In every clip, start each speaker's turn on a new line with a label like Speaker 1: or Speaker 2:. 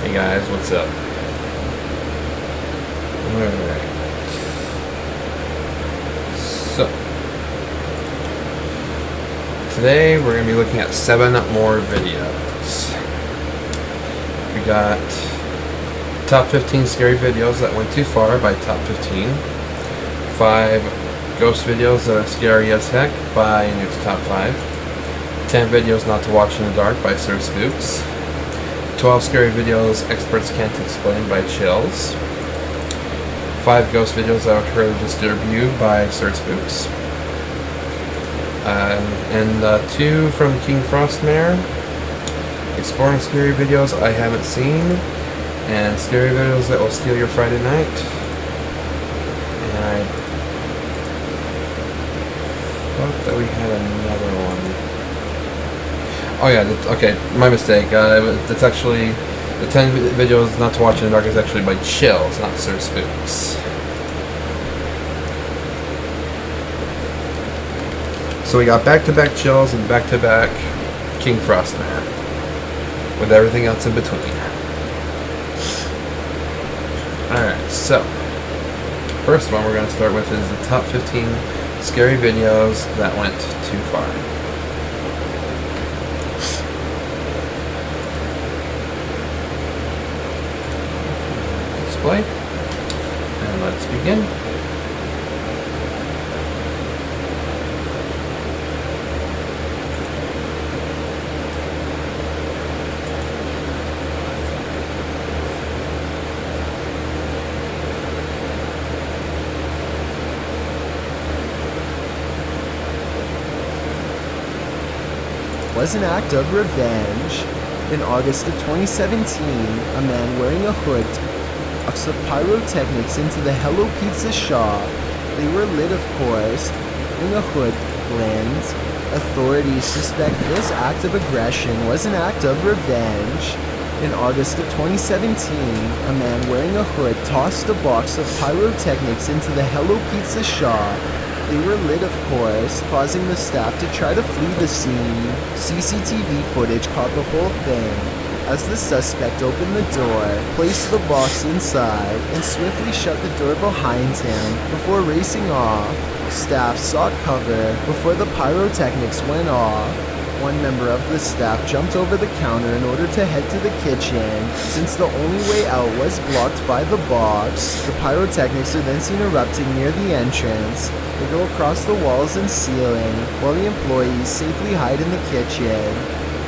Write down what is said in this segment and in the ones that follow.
Speaker 1: Hey guys, what's up? Alright. So, today we're going to be looking at 7 more videos. We got top 15 scary videos that went too far by top 15. 5 ghost videos that are scary as heck by Nuke's top 5. 10 videos not to watch in the dark by Sir Spooks. 12 scary videos experts can't explain by Chills. 5 ghost videos that will try to disturb you by Sir Spooks. And 2 from King Frostmare. Exploring scary videos I haven't seen. And scary videos that will steal your Friday night. And I thought that we had another one. Oh yeah, okay, my mistake. It's actually, the 10 videos not to watch in the dark is actually by Chills, not Sir Spooks. So we got back-to-back Chills and back-to-back King Frostman, with everything else in between. Alright, so, first one we're going to start with is the top 15 scary videos that went too far. Display, and let's begin.
Speaker 2: Was an act of revenge. In August of 2017, a man wearing a hood box of pyrotechnics into the Hello Pizza shop. They were lit, of course, in a hood blend. Authorities suspect this act of aggression was an act of revenge. In August of 2017, a man wearing a hood tossed a box of pyrotechnics into the Hello Pizza shop. They were lit, of course, causing the staff to try to flee the scene. CCTV footage caught the whole thing as the suspect opened the door, placed the box inside, and swiftly shut the door behind him before racing off. Staff sought cover before the pyrotechnics went off. One member of the staff jumped over the counter in order to head to the kitchen. Since the only way out was blocked by the box, the pyrotechnics are then seen erupting near the entrance. They go across the walls and ceiling, while the employees safely hide in the kitchen.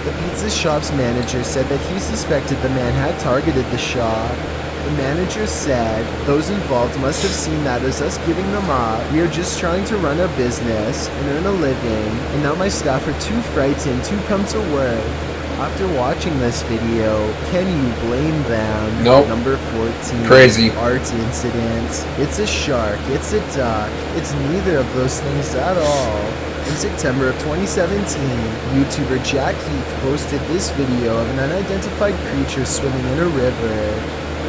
Speaker 2: The pizza shop's manager said that he suspected the man had targeted the shop. The manager said, "Those involved must have seen that as us giving them up. We are just trying to run a business and earn a living, and now my staff are too frightened to come to work." After watching this video, can you blame them?
Speaker 1: Nope.
Speaker 2: Number 14.
Speaker 1: Crazy.
Speaker 2: Art incident. It's a shark, it's a duck, it's neither of those things at all. In September of 2017, YouTuber Jack Heath posted this video of an unidentified creature swimming in a river.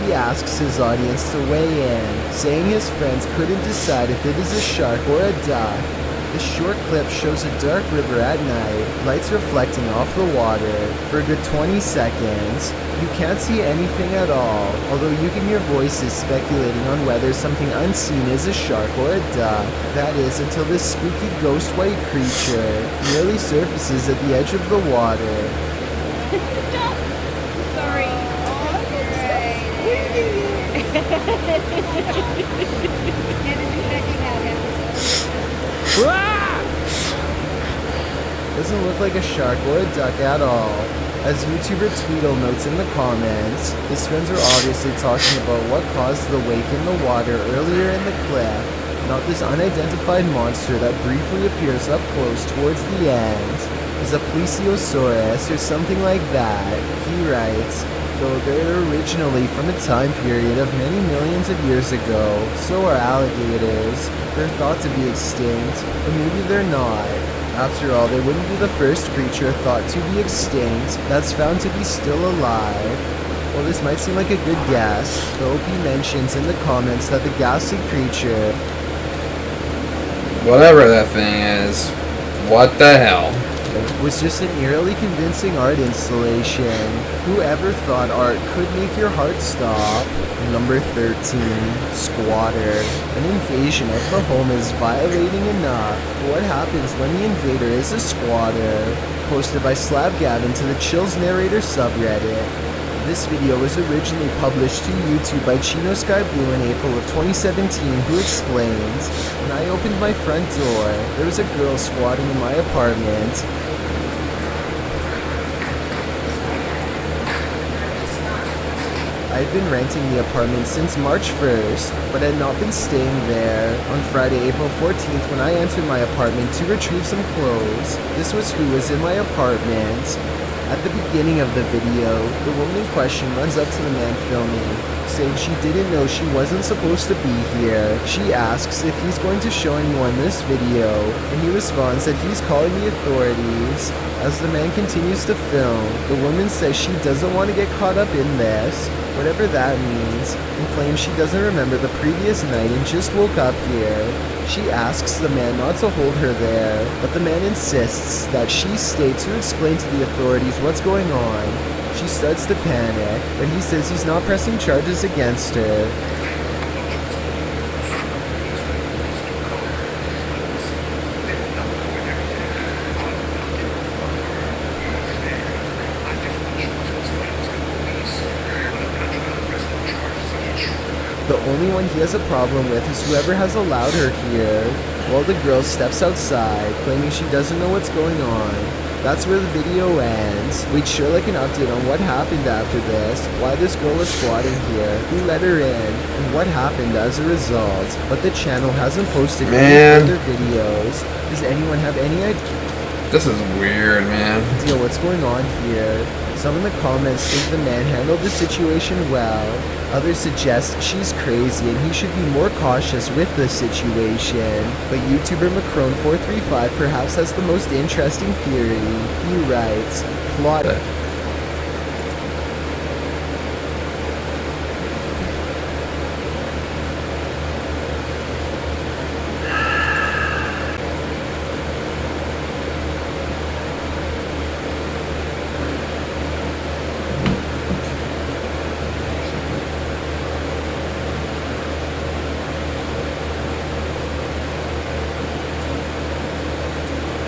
Speaker 2: He asks his audience to weigh in, saying his friends couldn't decide if it is a shark or a duck. The short clip shows a dark river at night, lights reflecting off the water. For a good 20 seconds, you can't see anything at all, although you can hear voices speculating on whether something unseen is a shark or a duck. That is, until this spooky ghost white creature merely surfaces at the edge of the water.
Speaker 3: Sorry.
Speaker 2: Doesn't look like a shark or a duck at all. As YouTuber Tweedle notes in the comments, his friends are obviously talking about what caused the wake in the water earlier in the clip, not this unidentified monster that briefly appears up close towards the end. Is a plesiosaurus or something like that, he writes. Though they're originally from a time period of many millions of years ago, so are alligators. They're thought to be extinct, but maybe they're not. After all, they wouldn't be the first creature thought to be extinct that's found to be still alive. While this might seem like a good guess, the OP mentions in the comments that the ghastly creature,
Speaker 1: Whatever that thing is, what the hell?
Speaker 2: was just an eerily convincing art installation. Whoever thought art could make your heart stop? Number 13, Squatter. An invasion of the home is violating enough. What happens when the invader is a squatter? Posted by Slabgavin to the Chills Narrator subreddit. This video was originally published to YouTube by Chino Sky Blue in April of 2017, who explains, "When I opened my front door, there was a girl squatting in my apartment. I had been renting the apartment since March 1st, but had not been staying there. On Friday, April 14th, when I entered my apartment to retrieve some clothes, this was who was in my apartment." At the beginning of the video, the woman in question runs up to the man filming, saying she didn't know she wasn't supposed to be here. She asks if he's going to show anyone this video, and he responds that he's calling the authorities. As the man continues to film, the woman says she doesn't want to get caught up in this, whatever that means, and claims she doesn't remember the previous night and just woke up here. She asks the man not to hold her there, but the man insists that she stay to explain to the authorities what's going on. She starts to panic, but he says he's not pressing charges against her. The only one he has a problem with is whoever has allowed her here. While the girl steps outside, claiming she doesn't know what's going on. That's where the video ends. We'd sure like an update on what happened after this, why this girl was squatting here, who let her in, and what happened as a result. But the channel hasn't posted any further videos. Does anyone have any idea?
Speaker 1: This is weird, man.
Speaker 2: What's going on here? Some in the comments think the man handled the situation well. Others suggest she's crazy and he should be more cautious with the situation. But YouTuber Macron435 perhaps has the most interesting theory. He writes, plot...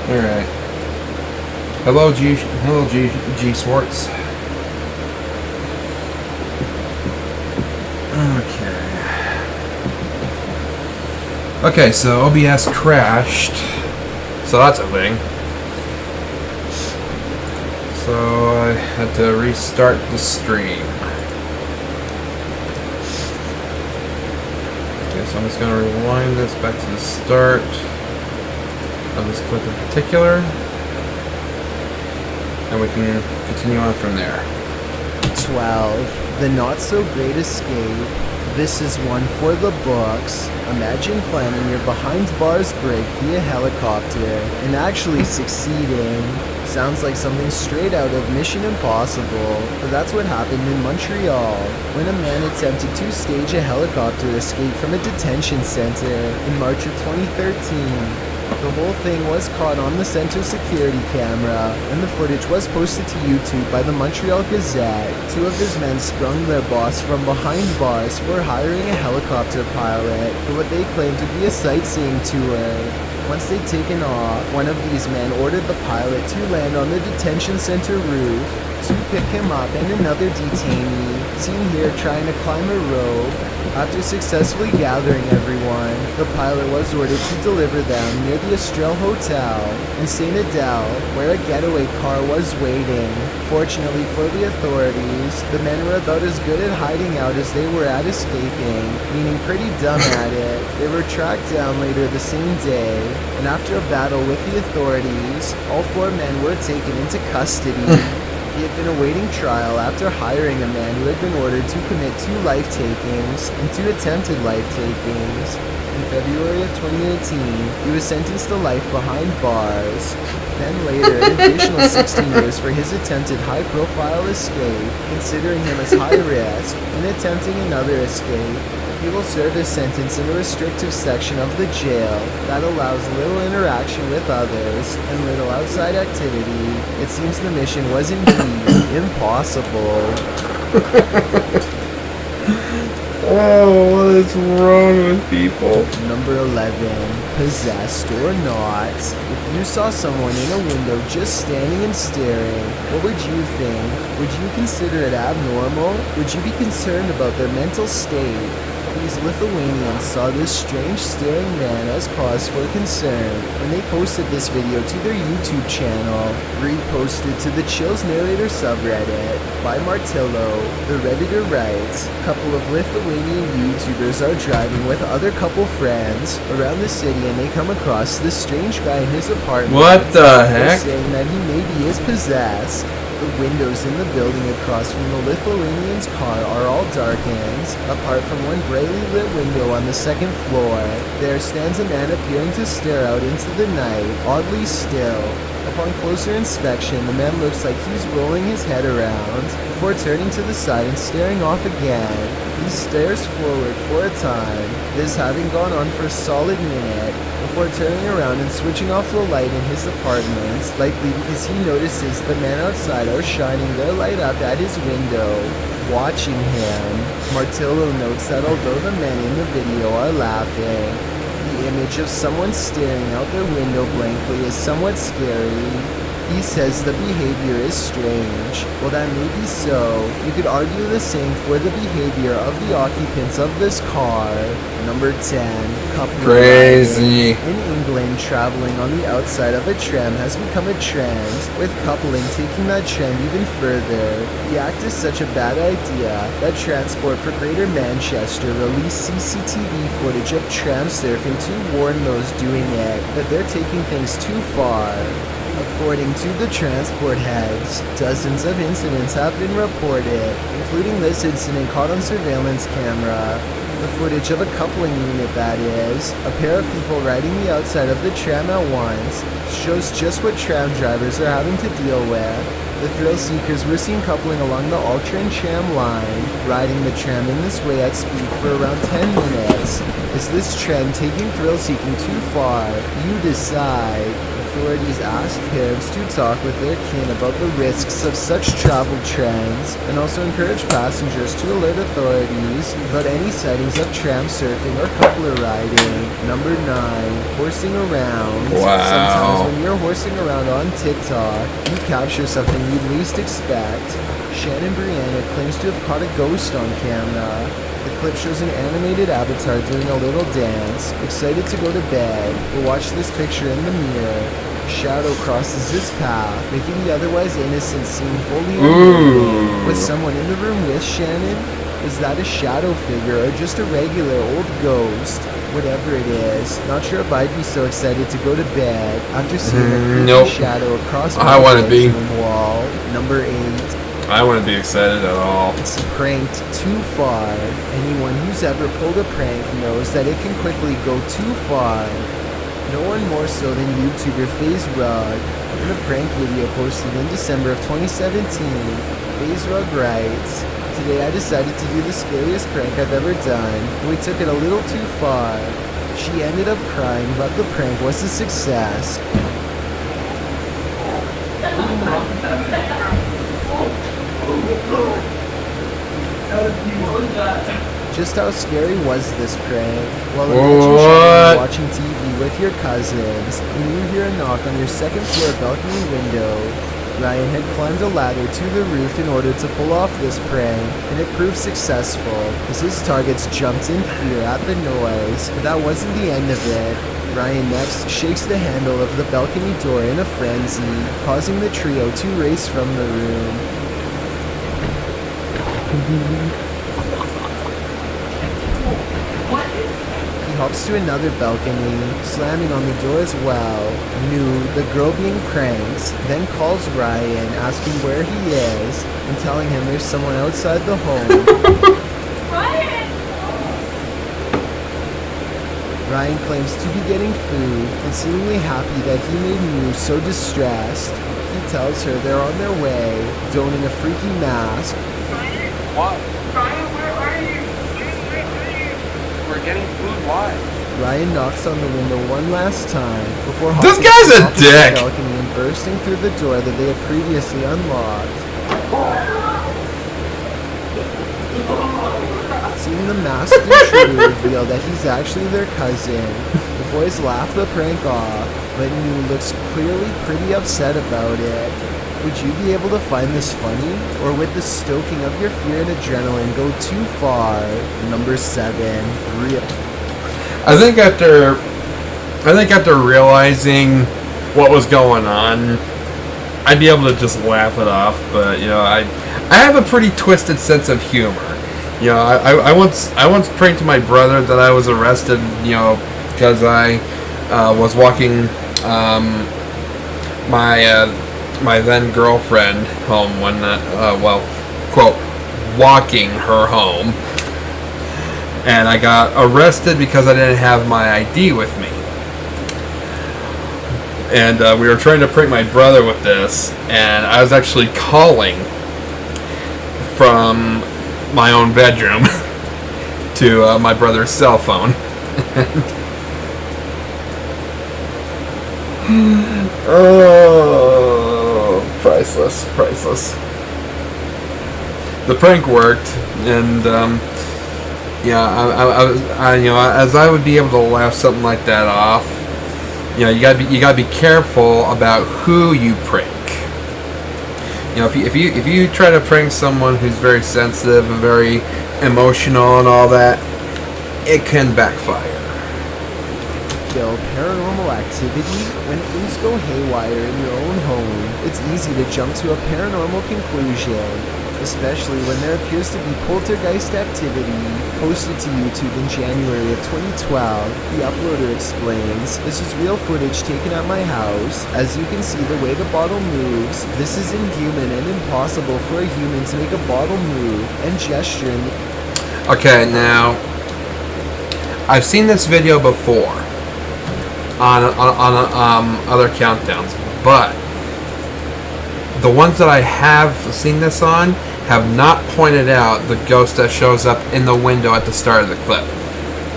Speaker 1: Alright. Hello G Swartz. Okay, so OBS crashed. So that's a thing. So I had to restart the stream. Okay, so I'm just gonna rewind this back to the start of this clip in particular, and we can continue on from there.
Speaker 2: 12. The Not So Great Escape. This is one for the books. Imagine planning your behind bars break via helicopter and actually succeeding. Sounds like something straight out of Mission Impossible, but that's what happened in Montreal when a man attempted to stage a helicopter escape from a detention center in March of 2013. The whole thing was caught on the center security camera, and the footage was posted to YouTube by the Montreal Gazette. Two of his men sprung their boss from behind bars for hiring a helicopter pilot for what they claimed to be a sightseeing tour. Once they'd taken off, one of these men ordered the pilot to land on the detention center roof to pick him up, and another detainee, seen here trying to climb a rope. After successfully gathering everyone, the pilot was ordered to deliver them near the Estrelle Hotel in St. Adele, where a getaway car was waiting. Fortunately for the authorities, the men were about as good at hiding out as they were at escaping, meaning pretty dumb at it. They were tracked down later the same day, and after a battle with the authorities, all four men were taken into custody. He had been awaiting trial after hiring a man who had been ordered to commit 2 life-takings and 2 attempted life-takings. In February of 2018, he was sentenced to life behind bars. Then later, an additional 16 years for his attempted high-profile escape, considering him as high risk, and attempting another escape. He will serve his sentence in a restrictive section of the jail that allows little interaction with others and little outside activity. It seems the mission was indeed impossible.
Speaker 1: Oh, what is wrong with people?
Speaker 2: Number 11. Possessed or not. If you saw someone in a window just standing and staring, what would you think? Would you consider it abnormal? Would you be concerned about their mental state? These Lithuanians saw this strange staring man as cause for concern when they posted this video to their YouTube channel, reposted to the Chills Narrator subreddit by Martillo. The Redditor writes, a couple of Lithuanian YouTubers are driving with other couple friends around the city and they come across this strange guy in his apartment.
Speaker 1: What the heck?
Speaker 2: Saying that he maybe is possessed. The windows in the building across from the Lithuanian's car are all darkened, apart from one brightly lit window on the second floor. There stands a man appearing to stare out into the night, oddly still. Upon closer inspection, the man looks like he's rolling his head around, before turning to the side and staring off again. He stares forward for a time, this having gone on for a solid minute, before turning around and switching off the light in his apartment, likely because he notices the men outside are shining their light up at his window, watching him. Martillo notes that although the men in the video are laughing, the image of someone staring out their window blankly is somewhat scary. He says the behavior is strange. Well, that may be so. You could argue the same for the behavior of the occupants of this car. Number 10. Coupling.
Speaker 1: Crazy.
Speaker 2: In England, traveling on the outside of a tram has become a trend, with coupling taking that trend even further. The act is such a bad idea that Transport for Greater Manchester released CCTV footage of tram surfing to warn those doing it that they're taking things too far. According to the transport heads, dozens of incidents have been reported, including this incident caught on surveillance camera. The footage of a coupling unit, that is, a pair of people riding the outside of the tram at once, shows just what tram drivers are having to deal with. The thrill seekers were seen coupling along the Ultra and Tram line, riding the tram in this way at speed for around 10 minutes. Is this trend taking thrill seeking too far? You decide. Authorities asked parents to talk with their kin about the risks of such travel trends and also encourage passengers to alert authorities about any sightings of tram surfing or coupler riding. Number 9. Horsing around.
Speaker 1: Wow.
Speaker 2: Sometimes when you're horsing around on TikTok, you capture something you'd least expect. Shannon Brianna claims to have caught a ghost on camera. The clip shows an animated avatar doing a little dance, excited to go to bed, but watch this picture in the mirror. Shadow crosses his path, making the otherwise innocent seem wholly unnerving. Was someone in the room with Shannon? Is that a shadow figure or just a regular old ghost? Whatever it is, not sure if I'd be so excited to go to bed after seeing a creepy shadow across my bedroom wall. Number 8.
Speaker 1: I wouldn't be excited at all.
Speaker 2: It's pranked too far. Anyone who's ever pulled a prank knows that it can quickly go too far. No one more so than YouTuber FaZe Rug. In a prank video posted in December of 2017, FaZe Rug writes, "Today I decided to do the scariest prank I've ever done, and we took it a little too far. She ended up crying, but the prank was a success." Just how scary was this prank? Well, imagine you're watching TV with your cousins, and you hear a knock on your second floor balcony window. Ryan had climbed a ladder to the roof in order to pull off this prank, and it proved successful, as his targets jumped in fear at the noise. But that wasn't the end of it. Ryan next shakes the handle of the balcony door in a frenzy, causing the trio to race from the room. He hops to another balcony, slamming on the door as well. New, the girl being pranked, then calls Ryan, asking where he is, and telling him there's someone outside the home. Ryan claims to be getting food, and seemingly happy that he made New so distressed. He tells her they're on their way, donning a freaky mask.
Speaker 3: Ryan? What? Ryan, where are you? Where are you? getting food. Why?
Speaker 2: Ryan knocks on the window one last time before
Speaker 1: This
Speaker 2: hopping
Speaker 1: guy's a
Speaker 2: off the
Speaker 1: dick.
Speaker 2: balcony and bursting through the door that they had previously unlocked. Seeing the masked intruder reveal that he's actually their cousin, the boys laugh the prank off, but New looks clearly pretty upset about it. Would you be able to find this funny, or would the stoking of your fear and adrenaline go too far? Number 7, real.
Speaker 1: I think after realizing what was going on, I'd be able to just laugh it off. But I have a pretty twisted sense of humor. I once pranked my brother that I was arrested. Because I was walking my then girlfriend home one night. Quote, walking her home. And I got arrested because I didn't have my ID with me. And we were trying to prank my brother with this, and I was actually calling from my own bedroom to my brother's cell phone. Oh, priceless. The prank worked, and as I would be able to laugh something like that off. You gotta be careful about who you prank. If you try to prank someone who's very sensitive and very emotional and all that, it can backfire.
Speaker 2: Paranormal activity. When things go haywire in your own home, it's easy to jump to a paranormal conclusion, especially when there appears to be poltergeist activity. Posted to YouTube in January of 2012, the uploader explains, "This is real footage taken at my house. As you can see the way the bottle moves, this is inhuman and impossible for a human to make a bottle move and gesture in the..."
Speaker 1: Okay, now I've seen this video before on other countdowns, but the ones that I have seen this on have not pointed out the ghost that shows up in the window at the start of the clip.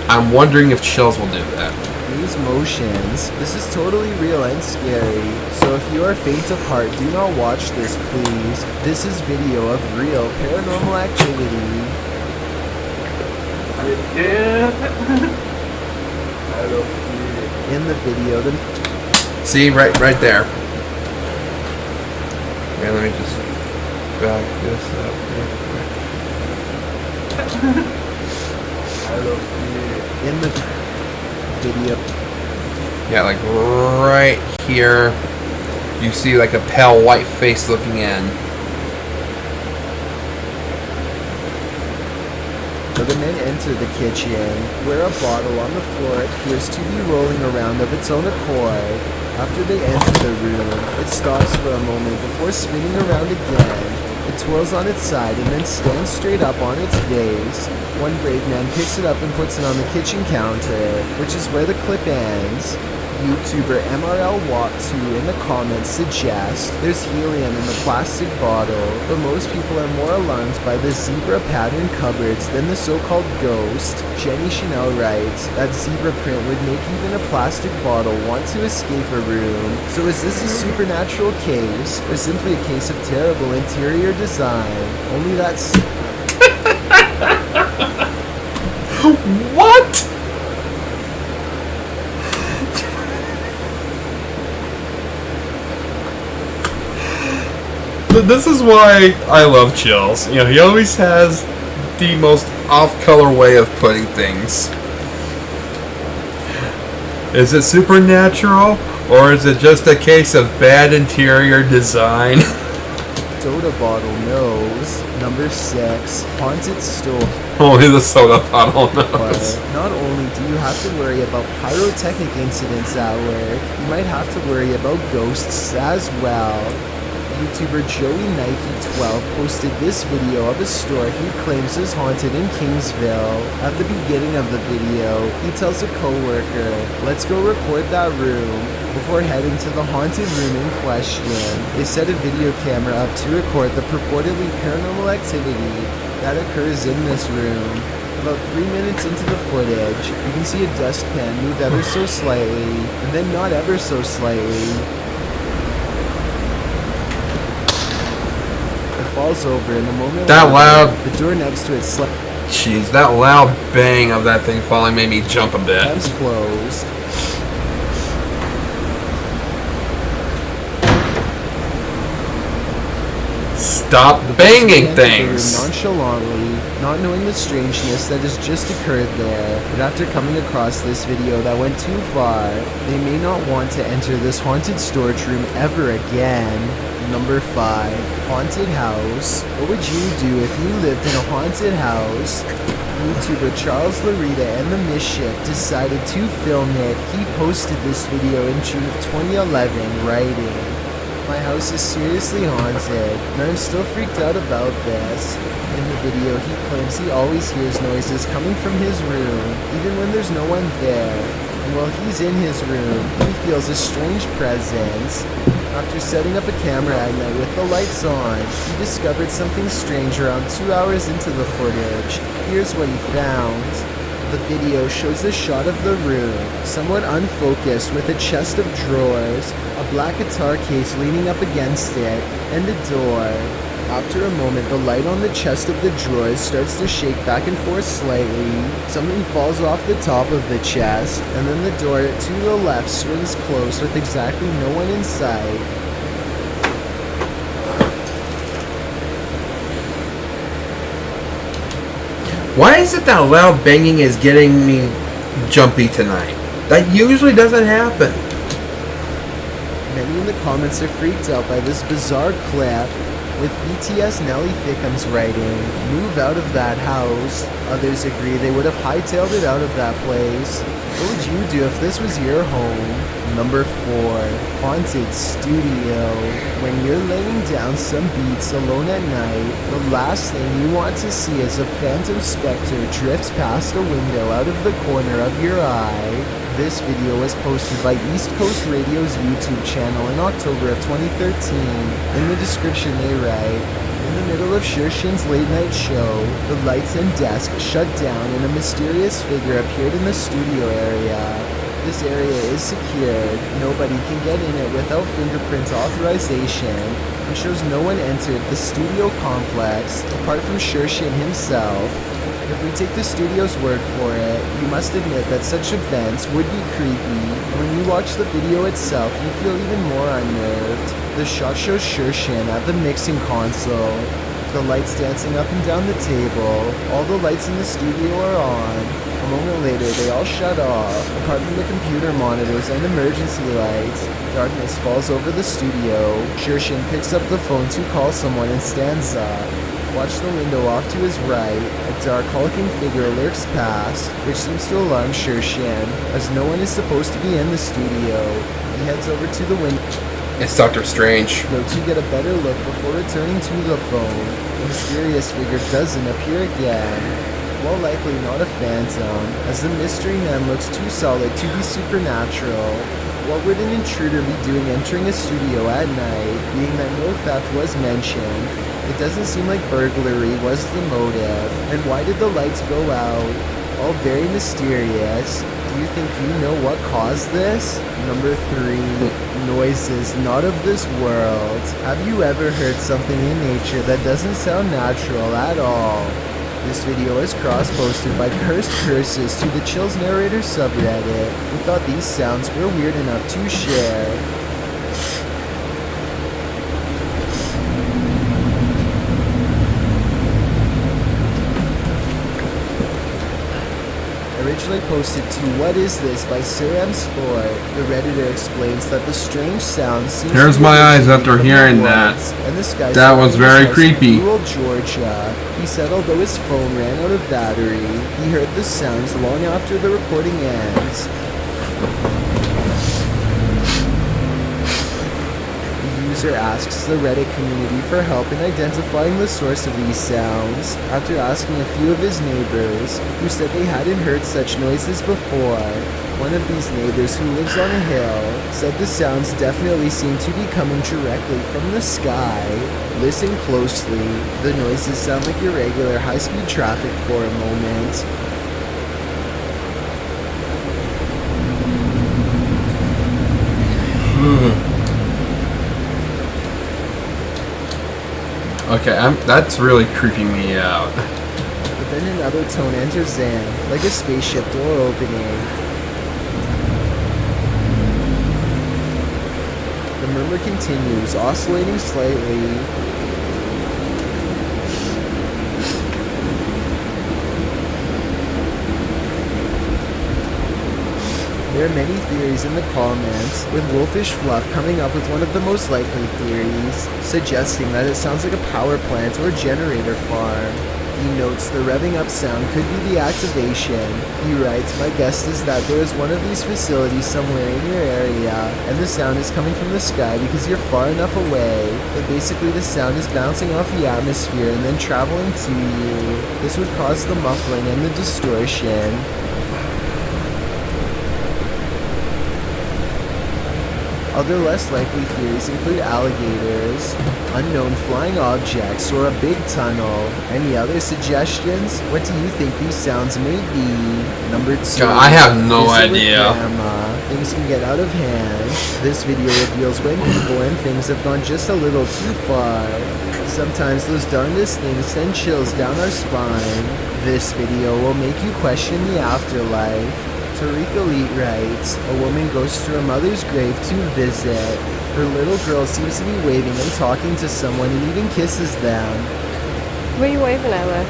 Speaker 1: I'm wondering if Chills will do that.
Speaker 2: These motions. This is totally real and scary. So if you are faint of heart, do not watch this, please. This is video of real paranormal activity. In the video,
Speaker 1: See, right there. Okay, let me just back this up here.
Speaker 2: in the video,
Speaker 1: Yeah, like right here, you see like a pale white face looking in.
Speaker 2: the men enter the kitchen, where a bottle on the floor appears to be rolling around of its own accord. After they enter the room, it stops for a moment before spinning around again. It twirls on its side and then stands straight up on its base. One brave man picks it up and puts it on the kitchen counter, which is where the clip ends. YouTuber MRL Walk 2 in the comments suggests there's helium in the plastic bottle, but most people are more alarmed by the zebra pattern cupboards than the so-called ghost. Jenny Chanel writes that zebra print would make even a plastic bottle want to escape a room. So is this a supernatural case, or simply a case of terrible interior design? Only that's...
Speaker 1: What? This is why I love Chills. You know, he always has the most off-color way of putting things. Is it supernatural, or is it just a case of bad interior design?
Speaker 2: Soda bottle knows. Number 6, haunted store.
Speaker 1: Only the soda bottle knows.
Speaker 2: Not only do you have to worry about pyrotechnic incidents at work, you might have to worry about ghosts as well. YouTuber Joey Nike 12 posted this video of a store he claims is haunted in Kingsville. At the beginning of the video, he tells a co-worker, "Let's go record that room," before heading to the haunted room in question. They set a video camera up to record the purportedly paranormal activity that occurs in this room. About 3 minutes into the footage, you can see a dustpan move ever so slightly, and then not ever so slightly. It falls over in a moment.
Speaker 1: That
Speaker 2: later,
Speaker 1: loud.
Speaker 2: The door next to it
Speaker 1: Jeez, that loud bang of that thing falling made me jump a bit.
Speaker 2: slams closed.
Speaker 1: Stop banging
Speaker 2: They entered the room
Speaker 1: things!
Speaker 2: nonchalantly, not knowing the strangeness that has just occurred there. But after coming across this video that went too far, they may not want to enter this haunted storage room ever again. Number 5. Haunted house. What would you do if you lived in a haunted house? YouTuber Charles Larita and the Mischief decided to film it. He posted this video in June of 2011, writing, "My house is seriously haunted, and I'm still freaked out about this." In the video, he claims he always hears noises coming from his room, even when there's no one there. And while he's in his room, he feels a strange presence. After setting up a camera at night with the lights on, he discovered something strange around 2 hours into the footage. Here's what he found. The video shows a shot of the room, somewhat unfocused, with a chest of drawers, a black guitar case leaning up against it, and a door. After a moment, the light on the chest of the drawers starts to shake back and forth slightly. Something falls off the top of the chest, and then the door to the left swings closed with exactly no one in sight.
Speaker 1: Why is it that loud banging is getting me jumpy tonight? That usually doesn't happen.
Speaker 2: Many in the comments are freaked out by this bizarre clip, with BTS Nelly Thickums writing, "Move out of that house." Others agree they would have hightailed it out of that place. What would you do if this was your home? Number 4. Haunted studio. When you're laying down some beats alone at night, the last thing you want to see is a phantom specter drifts past a window out of the corner of your eye. This video was posted by East Coast Radio's YouTube channel in October of 2013. In the description they write, "In the middle of Shershin's late night show, the lights and desk shut down and a mysterious figure appeared in the studio area. This area is secured. Nobody can get in it without fingerprint authorization, and shows no one entered the studio complex apart from Shershin himself. If we take the studio's word for it, you must admit that such events would be creepy. When you watch the video itself, you feel even more unnerved. The shot shows Shershin at the mixing console, the lights dancing up and down the table. All the lights in the studio are on. A moment later, they all shut off, apart from the computer monitors and emergency lights. Darkness falls over the studio. Shershin picks up the phone to call someone and stands up. Watch the window off to his right. A dark, hulking figure lurks past, which seems to alarm Shershin, as no one is supposed to be in the studio. He heads over to the window
Speaker 1: It's Dr. Strange.
Speaker 2: to get a better look before returning to the phone. The mysterious figure doesn't appear again. While likely not a phantom, as the mystery man looks too solid to be supernatural. What would an intruder be doing entering a studio at night, being that no theft was mentioned? It doesn't seem like burglary was the motive. And why did the lights go out? All very mysterious. Do you think you know what caused this? Number 3. Noises not of this world. Have you ever heard something in nature that doesn't sound natural at all? This video is cross-posted by Cursed Curses to the Chills Narrator subreddit, who thought these sounds were weird enough to share. Originally posted to What Is This by Sir M Sport, the Redditor explains that the strange sound seems
Speaker 1: Here's
Speaker 2: to be
Speaker 1: my eyes
Speaker 2: originating
Speaker 1: after
Speaker 2: from
Speaker 1: hearing
Speaker 2: the
Speaker 1: that.
Speaker 2: woods, and this guy
Speaker 1: That was
Speaker 2: surrounding
Speaker 1: very
Speaker 2: his house in
Speaker 1: creepy.
Speaker 2: rural Georgia. He said although his phone ran out of battery, he heard the sounds long after the recording ends. The user asks the Reddit community for help in identifying the source of these sounds after asking a few of his neighbors, who said they hadn't heard such noises before. One of these neighbors, who lives on a hill, said the sounds definitely seem to be coming directly from the sky. Listen closely. The noises sound like irregular high-speed traffic for a moment.
Speaker 1: Okay, that's really creeping me out.
Speaker 2: But then another tone enters in, like a spaceship door opening. The murmur continues, oscillating slightly. There are many theories in the comments, with Wolfish Fluff coming up with one of the most likely theories, suggesting that it sounds like a power plant or generator farm. He notes the revving up sound could be the activation. He writes, "My guess is that there is one of these facilities somewhere in your area, and the sound is coming from the sky because you're far enough away that basically the sound is bouncing off the atmosphere and then traveling to you. This would cause the muffling and the distortion." Other less likely theories include alligators, unknown flying objects, or a big tunnel. Any other suggestions? What do you think these sounds may be? Number 2.
Speaker 1: I have no
Speaker 2: visit with
Speaker 1: idea.
Speaker 2: Grandma. Things can get out of hand. This video reveals when people and things have gone just a little too far. Sometimes those darndest things send chills down our spine. This video will make you question the afterlife. Tariq Elite writes, "A woman goes to her mother's grave to visit. Her little girl seems to be waving and talking to someone and even kisses them."
Speaker 3: What are you waving at, Liv?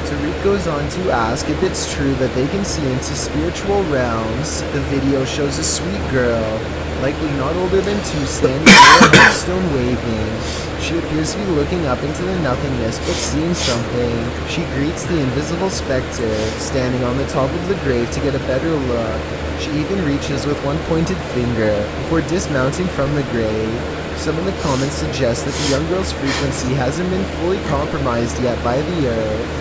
Speaker 2: Tariq goes on to ask if it's true that they can see into spiritual realms. The video shows a sweet girl, likely not older than 2, standing near a headstone waving. She appears to be looking up into the nothingness but seeing something. She greets the invisible specter, standing on the top of the grave to get a better look. She even reaches with one pointed finger before dismounting from the grave. Some of the comments suggest that the young girl's frequency hasn't been fully compromised yet by the earth,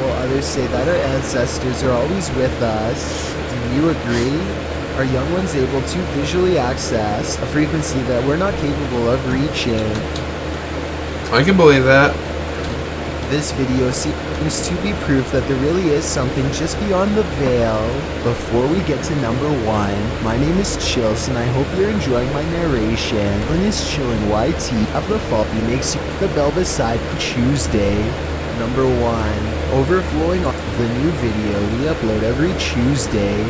Speaker 2: while others say that our ancestors are always with us. Do you agree? Are young ones able to visually access a frequency that we're not capable of reaching?
Speaker 1: I can believe that.
Speaker 2: This video seems to be proof that there really is something just beyond the veil. Before we get to number 1, my name is Chills and I hope you're enjoying my narration. On this Chillin' YT, up the fault makes you the bell beside Tuesday. Number 1, overflowing off the new video we upload every Tuesday.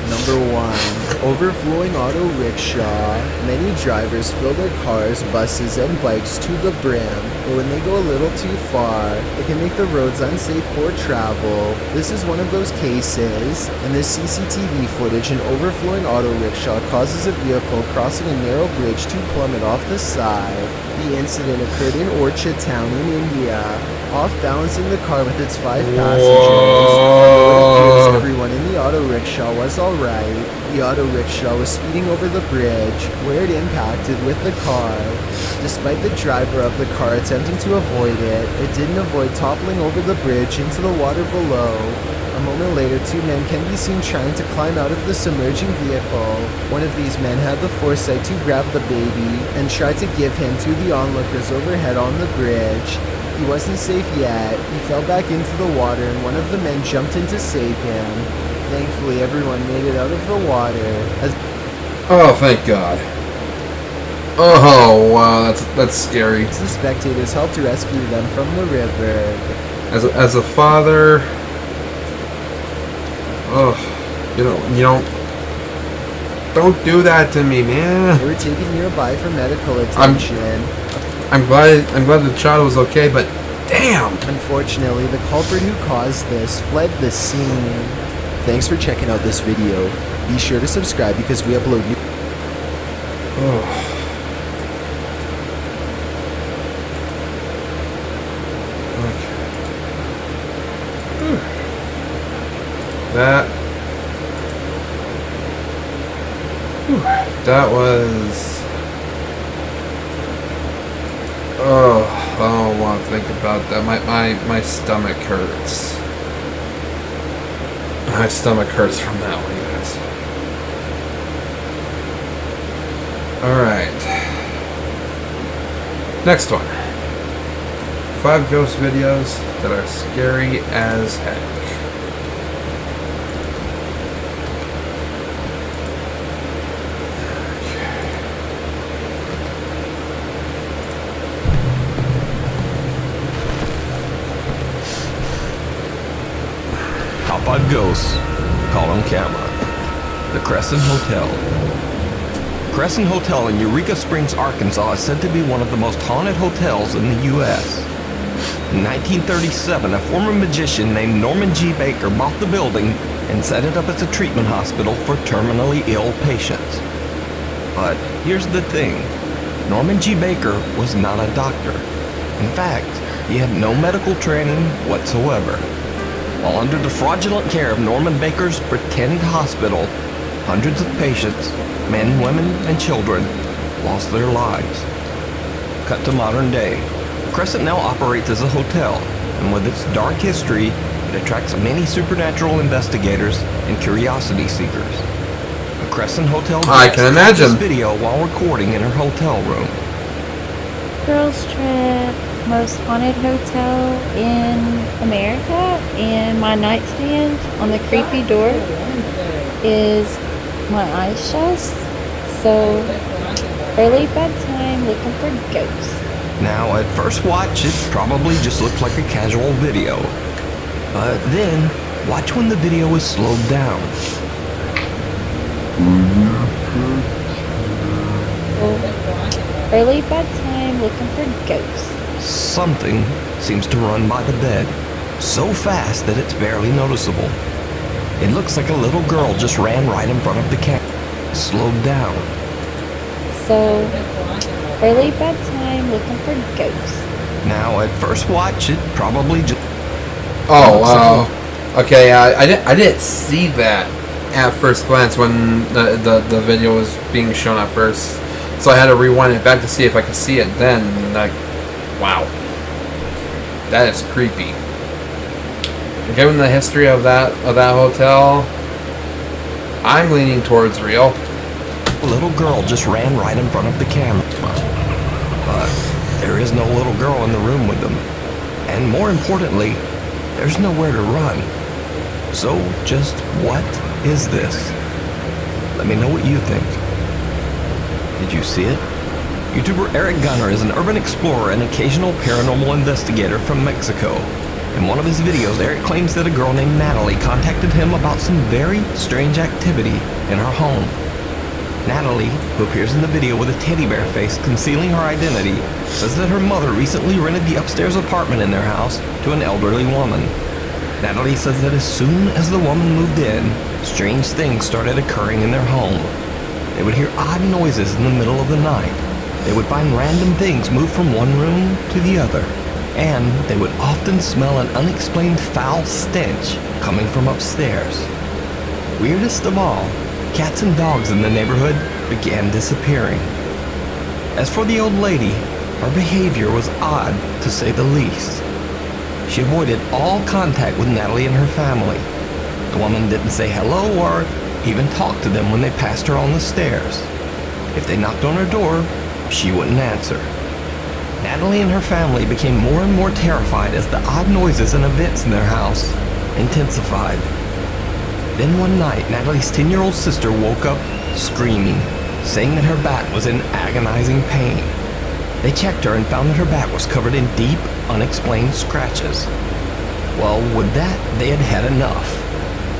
Speaker 2: Number 1, overflowing auto rickshaw. Many drivers fill their cars, buses, and bikes to the brim, but when they go a little too far, it can make the roads unsafe for travel. This is one of those cases. In this CCTV footage, an overflowing auto rickshaw causes a vehicle crossing a narrow bridge to plummet off the side. The incident occurred in Orchha town in India, off balancing the car with its 5 passengers. It appears everyone in the auto rickshaw was alright. The auto rickshaw was speeding over the bridge, where it impacted with the car. Despite the driver of the car attempting to avoid it, it didn't avoid toppling over the bridge into the water below. A moment later, 2 men can be seen trying to climb out of the submerging vehicle. One of these men had the foresight to grab the baby and tried to give him to the onlookers overhead on the bridge. He wasn't safe yet. He fell back into the water and one of the men jumped in to save him. Thankfully, everyone made it out of the water.
Speaker 1: Oh, thank God. Oh, wow, that's scary.
Speaker 2: The spectators helped rescue them from the river.
Speaker 1: As a father, oh, don't do that to me, man.
Speaker 2: They were taken nearby for medical attention.
Speaker 1: I'm glad the child was okay, but damn.
Speaker 2: Unfortunately, the culprit who caused this fled the scene. Thanks for checking out this video. Be sure to subscribe because we upload new.
Speaker 1: That was... Oh, I don't want to think about that. My stomach hurts. My stomach hurts from that one, guys. Alright. Next one. 5 ghost videos that are scary as heck.
Speaker 4: Top 5 ghosts caught on camera. The Crescent Hotel. Crescent Hotel in Eureka Springs, Arkansas is said to be one of the most haunted hotels in the U.S. In 1937, a former magician named Norman G. Baker bought the building and set it up as a treatment hospital for terminally ill patients. But here's the thing. Norman G. Baker was not a doctor. In fact, he had no medical training whatsoever. While under the fraudulent care of Norman Baker's pretend hospital, hundreds of patients, men, women, and children, lost their lives. Cut to modern day. Crescent now operates as a hotel, and with its dark history, it attracts many supernatural investigators and curiosity seekers. The Crescent Hotel
Speaker 1: I can imagine
Speaker 4: this video while recording in her hotel room.
Speaker 5: Girls Trip, most haunted hotel in America, and my nightstand on the creepy door is my eyes shut. So early bedtime looking for ghosts.
Speaker 4: Now, at first watch, it probably just looks like a casual video. But then, watch when the video is slowed down.
Speaker 5: Early bedtime looking for ghosts.
Speaker 4: Something seems to run by the bed, so fast that it's barely noticeable. It looks like a little girl just ran right in front of the camera. Slowed down.
Speaker 5: So early bedtime looking for ghosts.
Speaker 4: Now, at first watch, it probably just...
Speaker 1: Oh, wow. Okay, I didn't see that at first glance when the video was being shown at first. So I had to rewind it back to see if I could see it then. Like, wow. That is creepy. Given the history of that hotel, I'm leaning towards real.
Speaker 4: A little girl just ran right in front of the camera. But there is no little girl in the room with them. And more importantly, there's nowhere to run. So just what is this? Let me know what you think. Did you see it? YouTuber Eric Gunner is an urban explorer and occasional paranormal investigator from Mexico. In one of his videos, Eric claims that a girl named Natalie contacted him about some very strange activity in her home. Natalie, who appears in the video with a teddy bear face concealing her identity, says that her mother recently rented the upstairs apartment in their house to an elderly woman. Natalie says that as soon as the woman moved in, strange things started occurring in their home. They would hear odd noises in the middle of the night. They would find random things move from one room to the other. And they would often smell an unexplained foul stench coming from upstairs. Weirdest of all, cats and dogs in the neighborhood began disappearing. As for the old lady, her behavior was odd to say the least. She avoided all contact with Natalie and her family. The woman didn't say hello or even talk to them when they passed her on the stairs. If they knocked on her door, she wouldn't answer. Natalie and her family became more and more terrified as the odd noises and events in their house intensified. Then one night, Natalie's 10-year-old sister woke up screaming, saying that her back was in agonizing pain. They checked her and found that her back was covered in deep, unexplained scratches. Well, with that, they had had enough.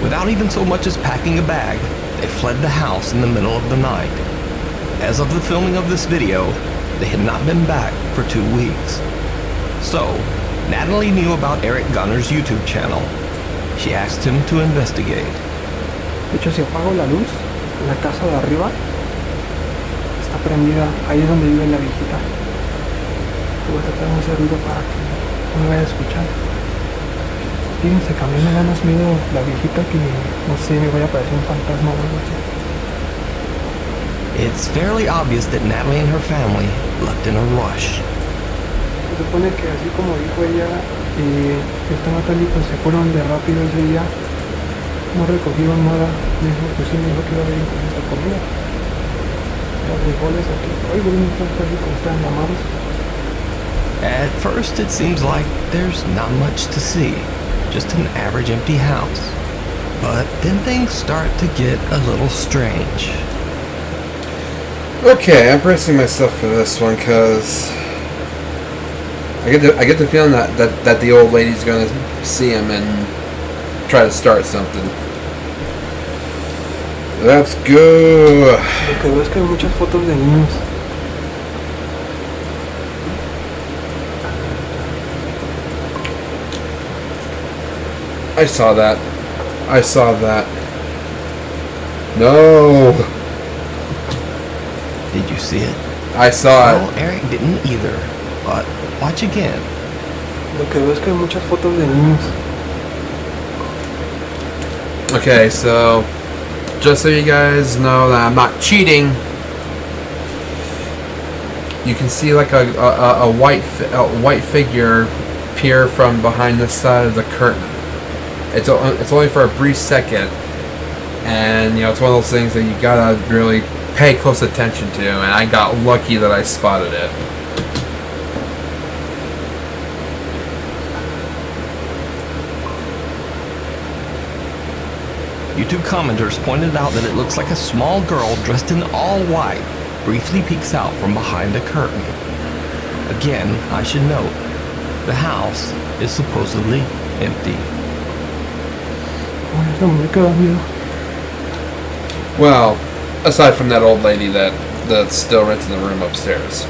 Speaker 4: Without even so much as packing a bag, they fled the house in the middle of the night. As of the filming of this video, they had not been back for 2 weeks. So, Natalie knew about Eric Gunner's YouTube channel. She asked him to investigate.
Speaker 6: De hecho, si apago la luz, la casa de arriba está prendida. Ahí es donde vive la viejita. Voy a tratar de no hacer ruido para que no me vaya a escuchar. Fíjense que a mí me da más miedo la viejita que, no sé, me vaya a parecer un fantasma o algo así.
Speaker 4: It's fairly obvious that Natalie and her family left in a rush.
Speaker 6: Se supone que así como dijo ella, esta Natalie pues se fueron de rápido ese día, no recogieron nada, dijo, pues sí me dijo que iba a haber incluso esta comida. Los frijoles aquí, ay, güey, no están casi como están llamados.
Speaker 4: At first, it seems like there's not much to see, just an average empty house. But then things start to get a little strange.
Speaker 1: Okay, I'm bracing myself for this one because I get the feeling that the old lady's gonna see him and try to start something. Let's go.
Speaker 6: Lo que veo es que hay muchas fotos de niños.
Speaker 1: I saw that. I saw that. No.
Speaker 4: Did you see it?
Speaker 1: I saw
Speaker 4: Well,
Speaker 1: it.
Speaker 4: Eric didn't either, but watch again.
Speaker 6: Lo que veo es que hay muchas fotos de niños.
Speaker 1: Okay, so just so you guys know that I'm not cheating, you can see like a white figure peer from behind the side of the curtain. It's only for a brief second, and you know it's one of those things that you gotta really pay close attention to. And I got lucky that I spotted it.
Speaker 4: YouTube commenters pointed out that it looks like a small girl dressed in all white briefly peeks out from behind a curtain. Again, I should note, the house is supposedly empty.
Speaker 6: Ay, esa muñeca da miedo.
Speaker 1: Well, aside from that old lady that's still renting the room upstairs.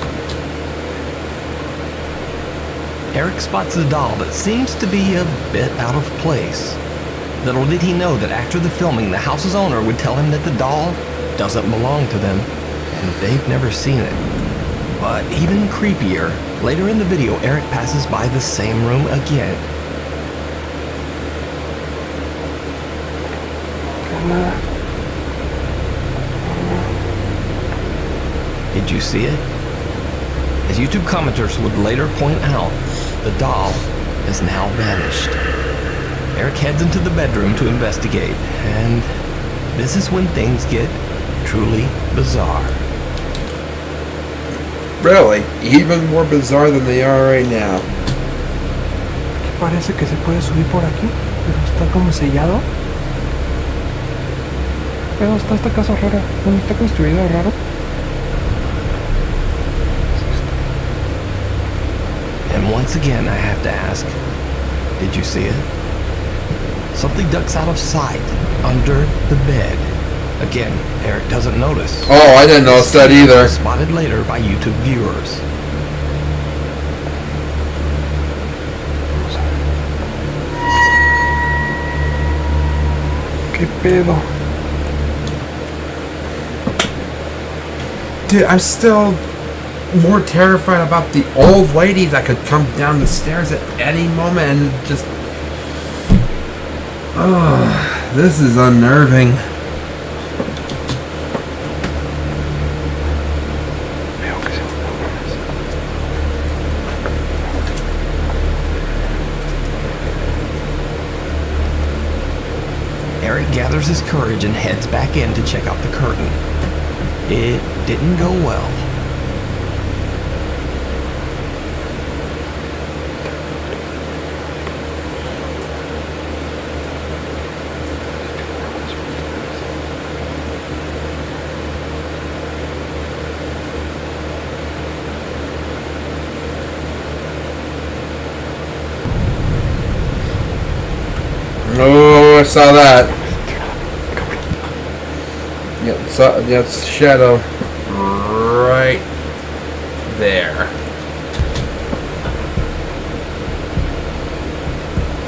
Speaker 4: Eric spots a doll that seems to be a bit out of place. Little did he know that after the filming, the house's owner would tell him that the doll doesn't belong to them, and they've never seen it. But even creepier, later in the video, Eric passes by the same room again.
Speaker 6: Nada.
Speaker 4: Did you see it? As YouTube commenters would later point out, the doll has now vanished. Eric heads into the bedroom to investigate, and this is when things get truly bizarre.
Speaker 1: Really, even more bizarre than they are right now.
Speaker 6: Aquí parece que se puede subir por aquí, pero está como sellado. Pero está esta casa rara, ¿dónde está construida raro?
Speaker 4: And once again, I have to ask, did you see it? Something ducks out of sight under the bed. Again, Eric doesn't notice.
Speaker 1: Oh, I didn't notice that either.
Speaker 4: Spotted later by YouTube viewers.
Speaker 6: ¿Qué pedo?
Speaker 1: Dude, I'm still more terrified about the old lady that could come down the stairs at any moment and just... Oh, this is unnerving.
Speaker 6: Veo que se
Speaker 4: Eric gathers his courage and heads back in to check out the curtain. It didn't go well.
Speaker 1: Oh, I saw that. Yeah, it's shadow right there.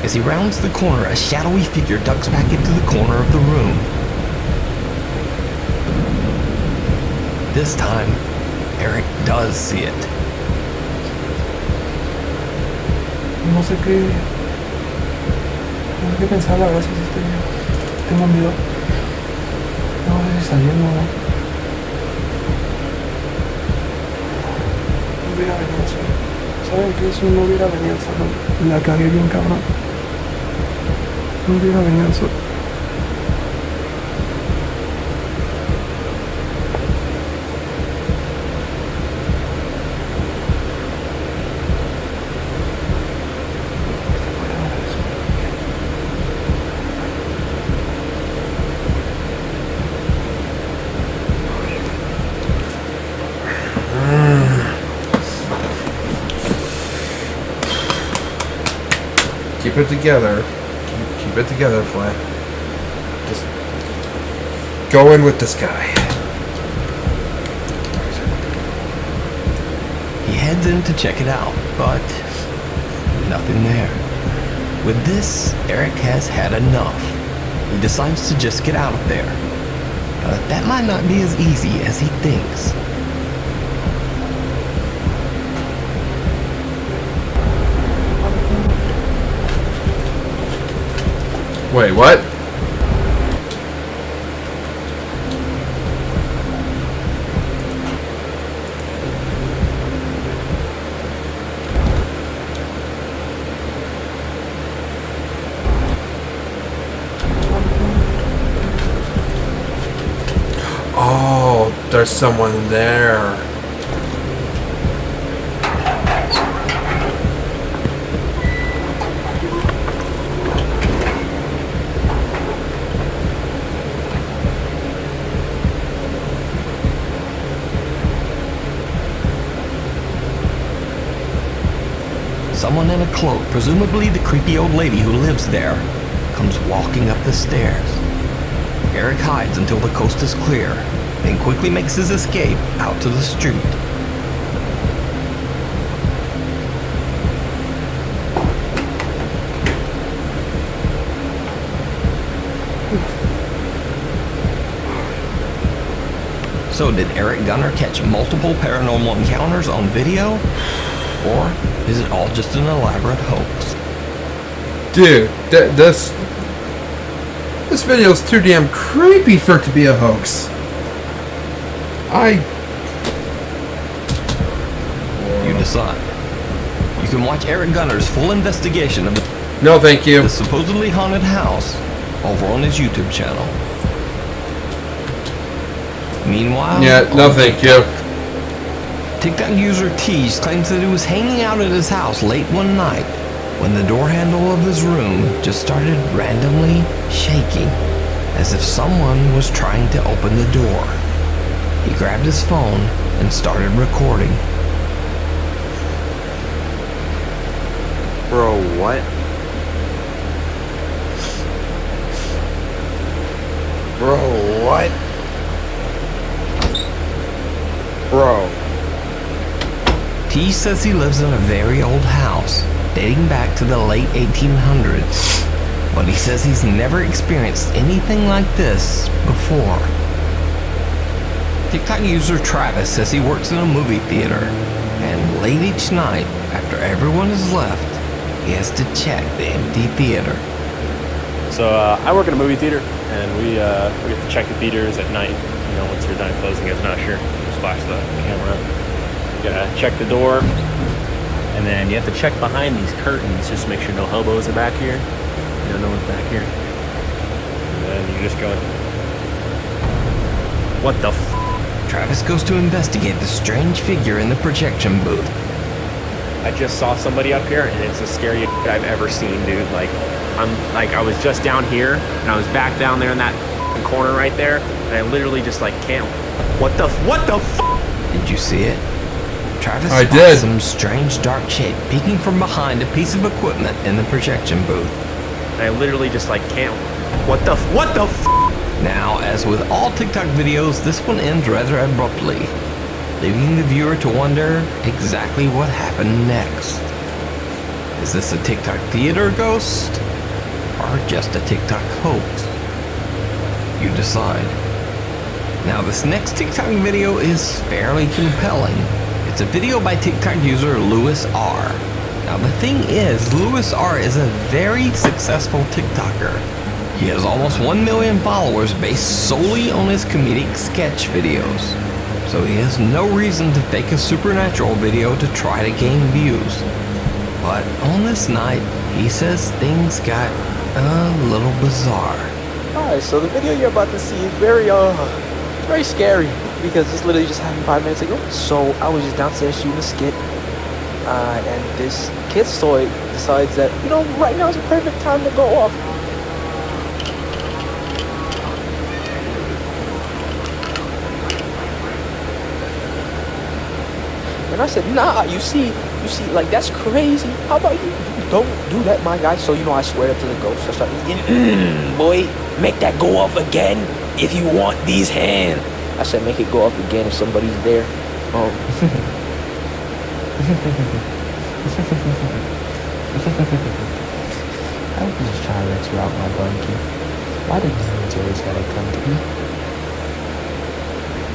Speaker 4: As he rounds the corner, a shadowy figure ducks back into the corner of the room. This time, Eric does see it.
Speaker 6: No sé qué... No sé qué pensar, la verdad, si tengo miedo. No sé si salir o no. hubiera venido solo. ¿Saben qué? Si no hubiera venido solo, la cagué bien cabrón. No hubiera venido solo.
Speaker 1: Keep it together. Keep it together, Flat. Just go in with this guy.
Speaker 4: He heads in to check it out, but nothing there. With this, Eric has had enough. He decides to just get out of there. But that might not be as easy as he thinks.
Speaker 1: Wait, what? Oh, there's someone there.
Speaker 4: Someone in a cloak, presumably the creepy old lady who lives there, comes walking up the stairs. Eric hides until the coast is clear, then quickly makes his escape out to the street. So did Eric Gunner catch multiple paranormal encounters on video? Or is it all just an elaborate hoax?
Speaker 1: Dude, this video is too damn creepy for it to be a hoax.
Speaker 4: You decide. You can watch Eric Gunner's full investigation of
Speaker 1: No, thank you.
Speaker 4: the supposedly haunted house over on his YouTube channel. Meanwhile,
Speaker 1: Yeah, no, thank you.
Speaker 4: TikTok user Tease claims that he was hanging out at his house late one night when the door handle of his room just started randomly shaking, as if someone was trying to open the door. He grabbed his phone and started recording.
Speaker 7: Bro, what? Bro, what? Bro.
Speaker 4: Tease says he lives in a very old house, dating back to the late 1800s. But he says he's never experienced anything like this before. TikTok user Travis says he works in a movie theater, and late each night, after everyone has left, he has to check the empty theater.
Speaker 8: So I work in a movie theater, and we get to check the theaters at night. You know, once they're done closing, it's not sure. Just flash the camera up. You gotta check the door, and then you have to check behind these curtains just to make sure no hobos are back here. You know, no one's back here. And then you just go, what the f?
Speaker 4: Travis goes to investigate the strange figure in the projection booth.
Speaker 8: I just saw somebody up here, and it's the scariest I've ever seen, dude. Like, I was just down here, and I was back down there in that corner right there, and I literally just like can't. What the f?
Speaker 4: Did you see it? Travis
Speaker 1: I
Speaker 4: spots
Speaker 1: did.
Speaker 4: some strange dark shape peeking from behind a piece of equipment in the projection booth.
Speaker 8: And I literally just like can't. What the f?
Speaker 4: Now, as with all TikTok videos, this one ends rather abruptly, leaving the viewer to wonder exactly what happened next. Is this a TikTok theater ghost? Or just a TikTok hoax? You decide. Now, this next TikTok video is fairly compelling. It's a video by TikTok user Louis R. Now, the thing is, Louis R is a very successful TikToker. He has almost 1 million followers based solely on his comedic sketch videos. so he has no reason to fake a supernatural video to try to gain views. But on this night, he says things got a little bizarre.
Speaker 9: Alright, so the video you're about to see is very scary because this literally just happened 5 minutes ago. So I was just downstairs shooting a skit, and this kid's toy decides that, you know, right now is a perfect time to go off. And I said, nah, you see, like, that's crazy. How about you don't do that, my guy? So, you know, I swear up to the ghost. I started, boy, make that go off again if you want these hands. I said, make it go off again if somebody's there. Oh.
Speaker 6: I was just trying to let you out, my blankie. Why did you always gotta come to me?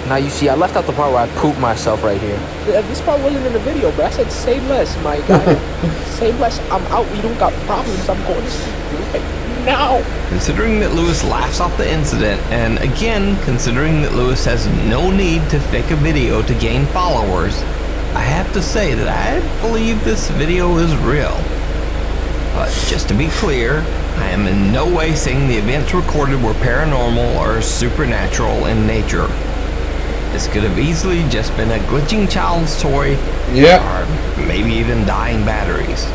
Speaker 9: Now, you see, I left out the part where I pooped myself right here. This part wasn't in the video, but I said, say less, my guy. Say less. I'm out. We don't got problems. I'm going to sleep right now.
Speaker 4: Considering that Lewis laughs off the incident, and again, considering that Lewis has no need to fake a video to gain followers, I have to say that I believe this video is real. But just to be clear, I am in no way saying the events recorded were paranormal or supernatural in nature. This could have easily just been a glitching child's toy, or maybe even dying batteries.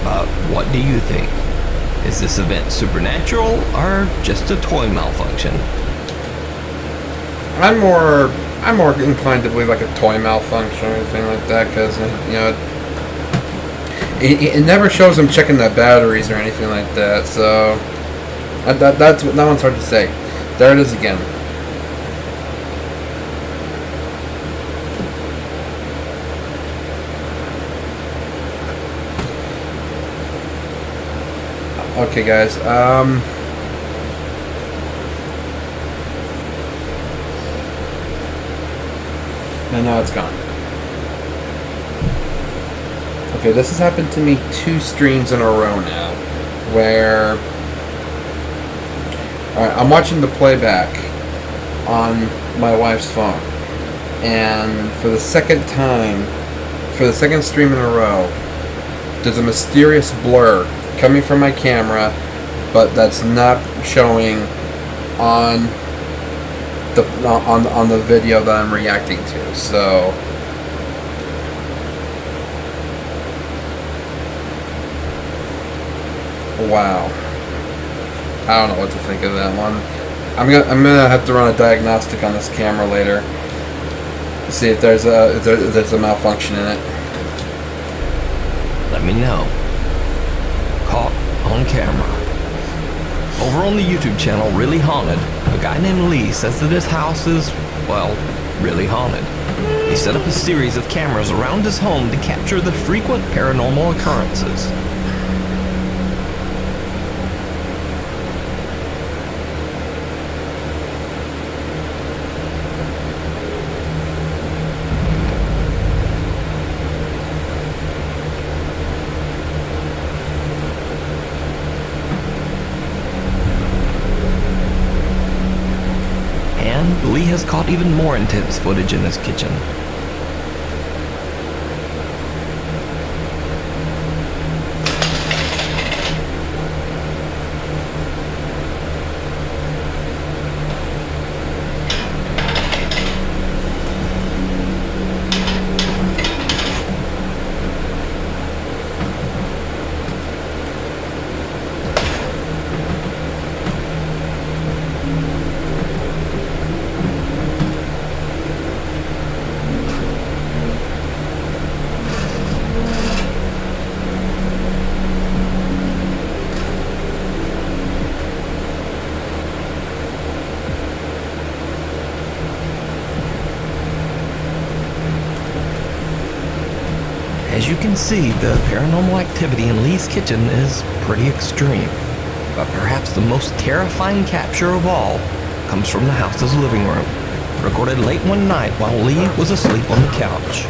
Speaker 4: But what do you think? Is this event supernatural or just a toy malfunction?
Speaker 1: I'm more inclined to believe like a toy malfunction or anything like that, because you know it never shows him checking the batteries or anything like that. So that one's hard to say. There it is again. Okay, guys. And now it's gone. Okay, this has happened to me 2 streams in a row now, where I'm watching the playback on my wife's phone, and for the second stream in a row, there's a mysterious blur coming from my camera, but that's not showing on the video that I'm reacting to. So wow, I don't know what to think of that one. I'm gonna have to run a diagnostic on this camera later, see if there's a malfunction in it.
Speaker 4: Let me know. Caught on camera. Over on the YouTube channel Really Haunted, a guy named Lee says that his house is, well, really haunted. He set up a series of cameras around his home to capture the frequent paranormal occurrences. Lee has caught even more intense footage in his kitchen. As you can see, the paranormal activity in Lee's kitchen is pretty extreme. But perhaps the most terrifying capture of all comes from the house's living room, recorded late one night while Lee was asleep on the couch.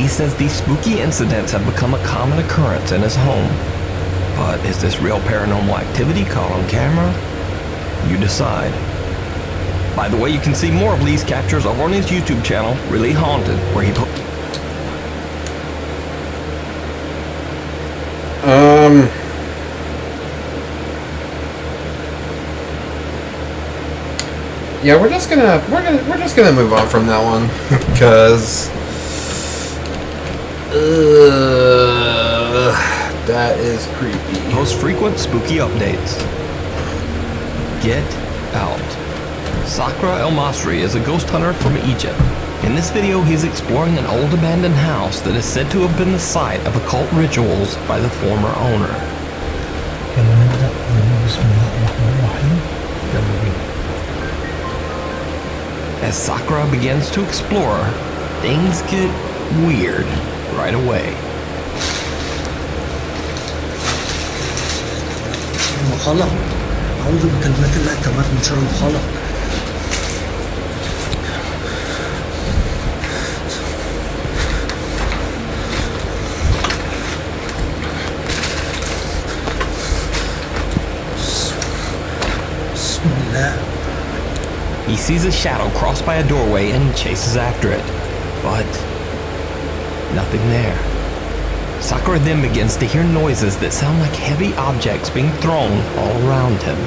Speaker 4: Lee says these spooky incidents have become a common occurrence in his home. But is this real paranormal activity caught on camera? You decide. By the way, you can see more of Lee's captures over on his YouTube channel, Really Haunted, where he
Speaker 1: Yeah, we're just gonna move on from that one because that is creepy.
Speaker 4: Most frequent spooky updates. Get out. Sakra El Masri is a ghost hunter from Egypt. In this video, he's exploring an old abandoned house that is said to have been the site of occult rituals by the former owner. As Sakra begins to explore, things get weird right away.
Speaker 10: المخلق أعوذ بكلمات الله التامات من شر المخلق. بسم الله.
Speaker 4: He sees a shadow cross by a doorway and chases after it, but nothing there. Sakura then begins to hear noises that sound like heavy objects being thrown all around him.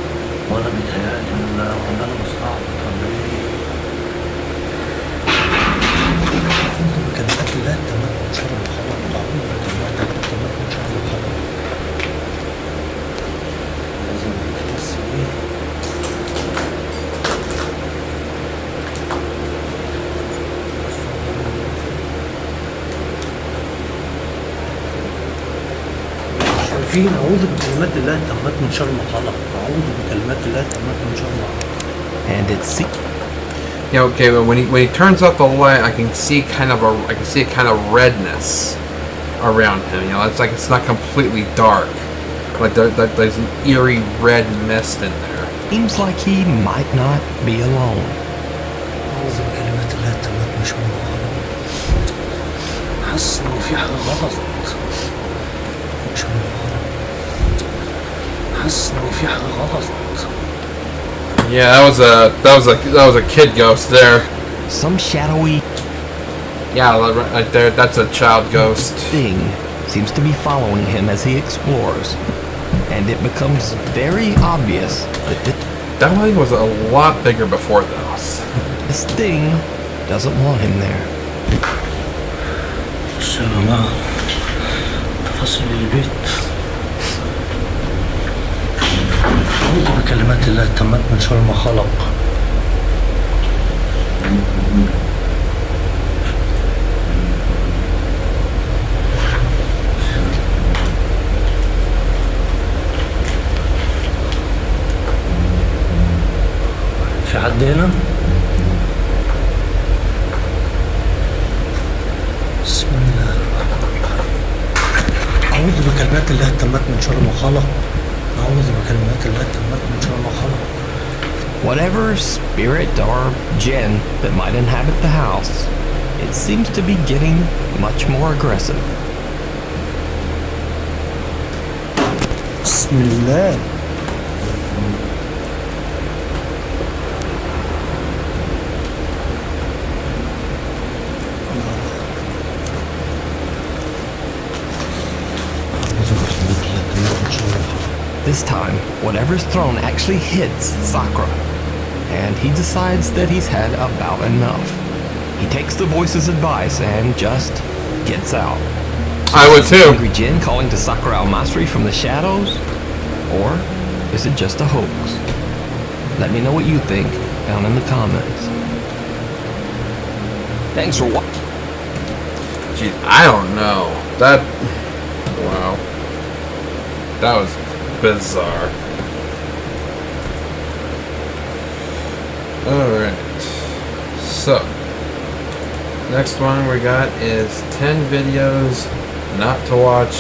Speaker 10: وأنا بيتهيألي إن أنا مستعبط ولا إيه؟ أعوذ بكلمات الله التامات من شر المخلق. أعوذ بكلمات الله التامات من شر المخلق. لازم بس إيه؟ شايفين؟ أعوذ بكلمات الله التامات من شر ما خلق. أعوذ بكلمات الله التامات من شر ما خلق.
Speaker 4: And it's
Speaker 1: Yeah, okay, but when he turns up the light, I can see kind of redness around him. You know, it's like it's not completely dark. Like there's an eerie red mist in there.
Speaker 4: Seems like he might not be alone.
Speaker 10: أعوذ بكلمات الله التامات من شر ما خلق. حاسس إن في حاجة غلط. من شر ما خلق. حاسس إن في حاجة غلط.
Speaker 1: Yeah, that was a kid ghost there.
Speaker 4: Some shadowy
Speaker 1: Yeah, right there. That's a child ghost.
Speaker 4: thing seems to be following him as he explores, and it becomes very obvious that
Speaker 1: That one was a lot bigger before this.
Speaker 4: this thing doesn't want him there.
Speaker 10: بصوا يا جماعة تفاصيل البيت. أعوذ بكلمات الله التامات من شر ما خلق. في حد هنا؟ بسم الله الرحمن الرحيم. أعوذ بكلمات الله التامات من شر ما خلق. أعوذ بكلمات الله التامات من شر ما خلق.
Speaker 4: Whatever spirit or jinn that might inhabit the house, it seems to be getting much more aggressive.
Speaker 2: بسم الله.
Speaker 4: This time, whatever's thrown actually hits Sakura, and he decides that he's had about enough. He takes the voice's advice and just gets out.
Speaker 1: I would too.
Speaker 4: Angry Jin calling to Sakura Al-Masri from the shadows? Or is it just a hoax? Let me know what you think down in the comments. Thanks for watching.
Speaker 1: Gee, I don't know. Wow. That was bizarre. Alright. So, next one we got is 10 videos not to watch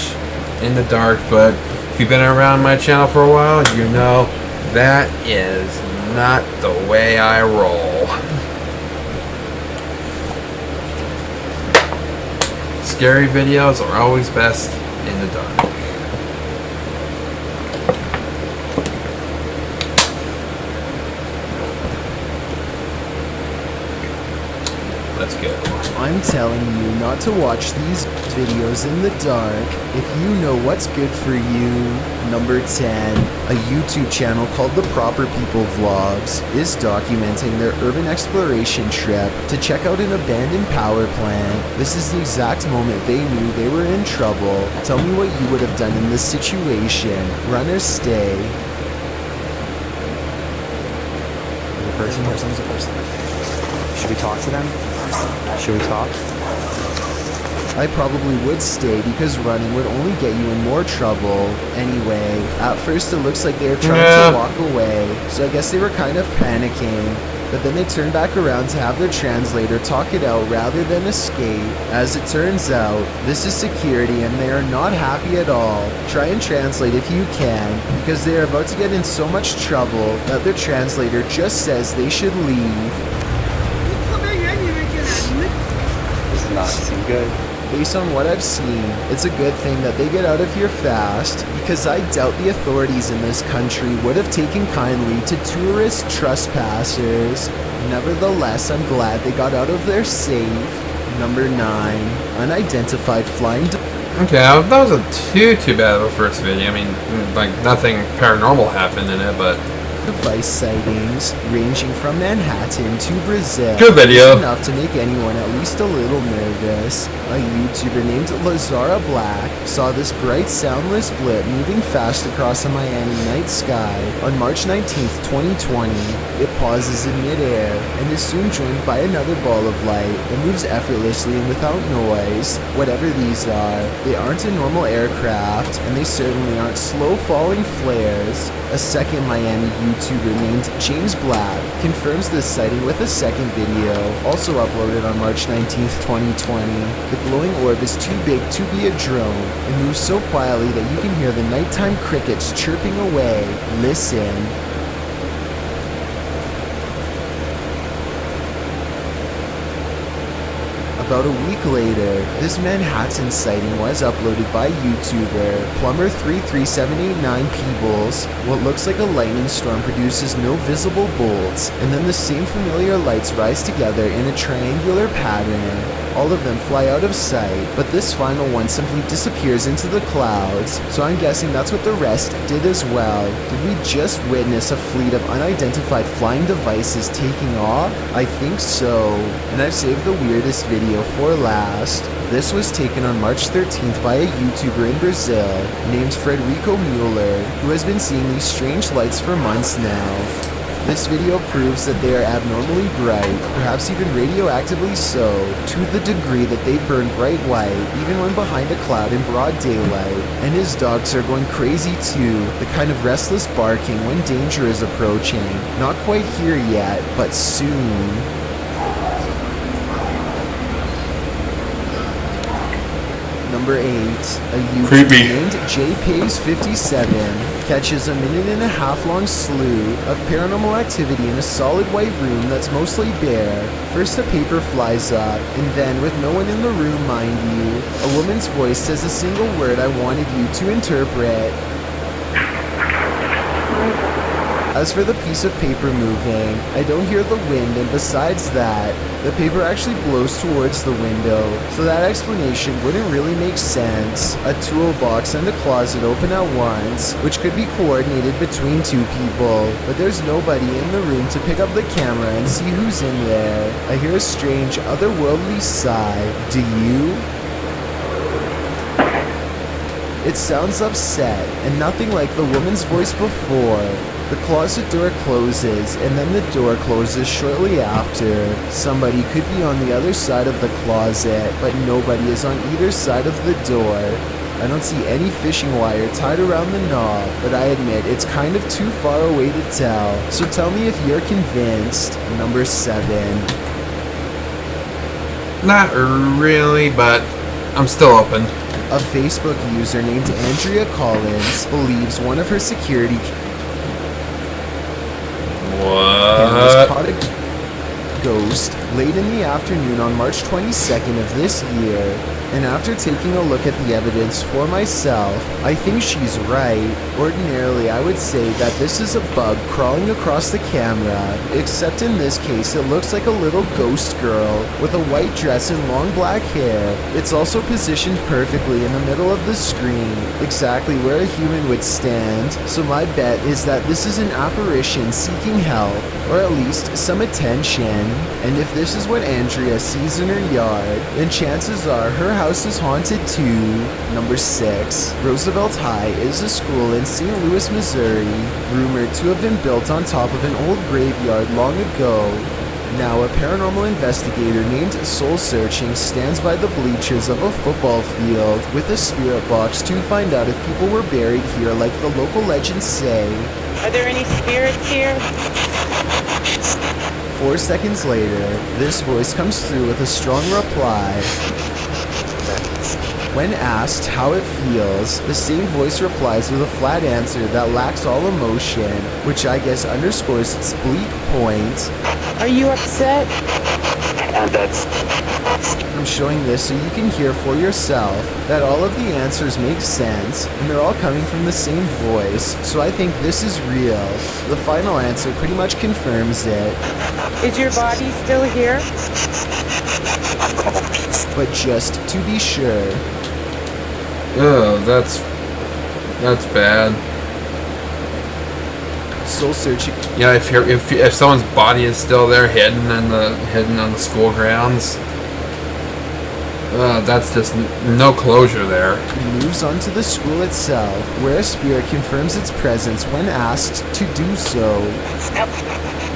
Speaker 1: in the dark, but if you've been around my channel for a while, you know that is not the way I roll. scary videos are always best in the dark. Let's go.
Speaker 2: I'm telling you not to watch these videos in the dark if you know what's good for you. Number 10, a YouTube channel called The Proper People Vlogs is documenting their urban exploration trip to check out an abandoned power plant. This is the exact moment they knew they were in trouble. Tell me what you would have done in this situation. Run or stay.
Speaker 11: Person's a person. Should we talk to them? Should we talk?
Speaker 2: I probably would stay because running would only get you in more trouble. Anyway, at first it looks like they were trying to walk away, so I guess they were kind of panicking. But then they turned back around to have their translator talk it out rather than escape. As it turns out, this is security and they are not happy at all. Try and translate if you can, because they are about to get in so much trouble that their translator just says they should leave.
Speaker 11: Does not seem good.
Speaker 2: Based on what I've seen, it's a good thing that they get out of here fast, because I doubt the authorities in this country would have taken kindly to tourist trespassers. Nevertheless, I'm glad they got out of there safe. Number 9, unidentified flying
Speaker 1: Okay, that wasn't too bad of a first video. I mean, like, nothing paranormal happened in it, but
Speaker 2: device sightings ranging from Manhattan to Brazil.
Speaker 1: Good video.
Speaker 2: Is enough to make anyone at least a little nervous. A YouTuber named Lazara Black saw this bright soundless blip moving fast across a Miami night sky on March 19th, 2020. It pauses in midair and is soon joined by another ball of light that moves effortlessly and without noise. Whatever these are, they aren't a normal aircraft, and they certainly aren't slow-falling flares. A second Miami YouTuber named James Black confirms this sighting with a second video, also uploaded on March 19th, 2020. The glowing orb is too big to be a drone and moves so quietly that you can hear the nighttime crickets chirping away. Listen. About a week later, this Manhattan sighting was uploaded by YouTuber Plumber33789 Peebles. What looks like a lightning storm produces no visible bolts, and then the same familiar lights rise together in a triangular pattern. All of them fly out of sight, but this final one simply disappears into the clouds, so I'm guessing that's what the rest did as well. Did we just witness a fleet of unidentified flying devices taking off? I think so, and I've saved the weirdest video for last. This was taken on March 13th by a YouTuber in Brazil named Frederico Mueller, who has been seeing these strange lights for months now. This video proves that they are abnormally bright, perhaps even radioactively so, to the degree that they burn bright white even when behind a cloud in broad daylight. And his dogs are going crazy too, the kind of restless barking when danger is approaching. Not quite here yet, but soon. Number 8, a YouTuber named JPays57 catches a 1.5-minute long slew of paranormal activity in a solid white room that's mostly bare. First a paper flies up, and then, with no one in the room mind you, a woman's voice says a single word I wanted you to interpret. As for the piece of paper moving, I don't hear the wind, and besides that, the paper actually blows towards the window, so that explanation wouldn't really make sense. A toolbox and a closet open at once, which could be coordinated between two people, but there's nobody in the room to pick up the camera and see who's in there. I hear a strange, otherworldly sigh. Do you? It sounds upset, and nothing like the woman's voice before. The closet door closes, and then the door closes shortly after. Somebody could be on the other side of the closet, but nobody is on either side of the door. I don't see any fishing wire tied around the knob, but I admit it's kind of too far away to tell. So tell me if you're convinced. Number 7.
Speaker 1: not really, but I'm still open.
Speaker 2: A Facebook user named Andrea Collins believes one of her security cameras
Speaker 1: What?
Speaker 2: caught a ghost ghost late in the afternoon on March 22nd of this year. And after taking a look at the evidence for myself, I think she's right. Ordinarily, I would say that this is a bug crawling across the camera, except in this case, it looks like a little ghost girl with a white dress and long black hair. It's also positioned perfectly in the middle of the screen, exactly where a human would stand. So my bet is that this is an apparition seeking help, or at least some attention. And if this is what Andrea sees in her yard, then chances are her house is haunted too. Number 6. Roosevelt High is a school in St. Louis, Missouri, rumored to have been built on top of an old graveyard long ago. Now, a paranormal investigator named Soul Searching stands by the bleachers of a football field with a spirit box to find out if people were buried here like the local legends say.
Speaker 12: Are there any spirits here?
Speaker 2: 4 seconds later, this voice comes through with a strong reply. When asked how it feels, the same voice replies with a flat answer that lacks all emotion, which I guess underscores its bleak point.
Speaker 12: Are you upset?
Speaker 2: I'm showing this so you can hear for yourself that all of the answers make sense, and they're all coming from the same voice, so I think this is real. The final answer pretty much confirms it.
Speaker 12: Is your body still here?
Speaker 2: But just to be sure.
Speaker 1: Oh, that's bad.
Speaker 2: Soul Searching.
Speaker 1: Yeah, if someone's body is still there, hidden on the school grounds, that's just no closure there.
Speaker 2: He moves on to the school itself, where a spirit confirms its presence when asked to do so.